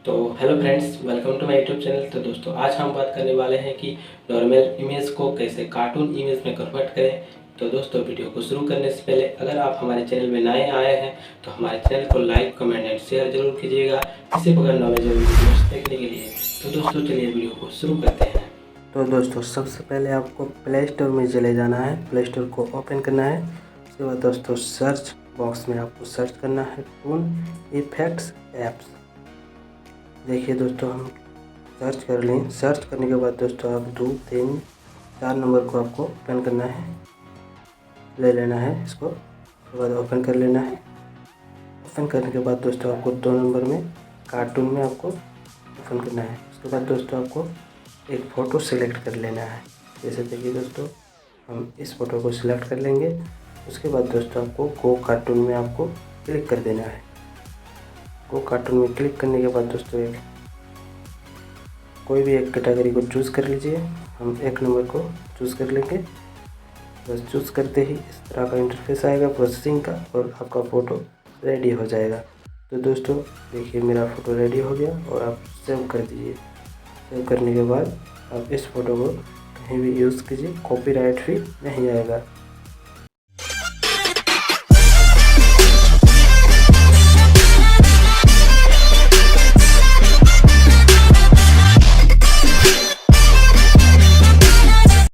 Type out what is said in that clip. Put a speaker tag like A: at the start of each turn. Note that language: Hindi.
A: तो hello friends, welcome to my YouTube channel. तो दोस्तों, आज हम बात करने वाले हैं कि नॉर्मल इमेज को कैसे कार्टून इमेज में कन्वर्ट करें। तो दोस्तों, वीडियो को शुरू करने से पहले अगर आप हमारे चैनल में नए आए हैं तो हमारे चैनल को लाइक, कमेंट एंड शेयर जरूर कीजिएगा इसी प्रकार नॉलेजेबल वीडियोस देखने के लिए। तो दोस्तों, चलिए वीडियो को शुरू करते हैं। तो दोस्तों, सबसे पहले आपको प्ले स्टोर में चले जाना है। प्ले स्टोर को ओपन करना है। उसके बाद दोस्तों, सर्च बॉक्स में आपको सर्च करना है टून इफेक्ट्स ऐप्स। देखिए दोस्तों, हम सर्च कर लें। सर्च करने के बाद दोस्तों, आप 2, 3, 4 नंबर को आपको ओपन करना है, ले लेना है इसको। उसके बाद ओपन कर लेना है। ओपन करने के बाद दोस्तों, आपको 2 नंबर में कार्टून में आपको ओपन करना है। उसके बाद दोस्तों, आपको एक फ़ोटो सेलेक्ट कर लेना है। जैसे देखिए दोस्तों, हम इस फ़ोटो को सिलेक्ट कर लेंगे। उसके बाद दोस्तों, आपको गो कार्टून में आपको क्लिक कर देना है। गो कार्टून में क्लिक करने के बाद दोस्तों, कोई भी एक कैटेगरी को चूज़ कर लीजिए। हम 1 नंबर को चूज़ कर लेंगे। बस चूज़ करते ही इस तरह का इंटरफेस आएगा प्रोसेसिंग का और आपका फ़ोटो रेडी हो जाएगा। तो दोस्तों देखिए, मेरा फ़ोटो रेडी हो गया और आप सेव कर दीजिए। सेव करने के बाद आप इस फ़ोटो को कहीं भी यूज़ कीजिए, कॉपीराइट भी नहीं आएगा।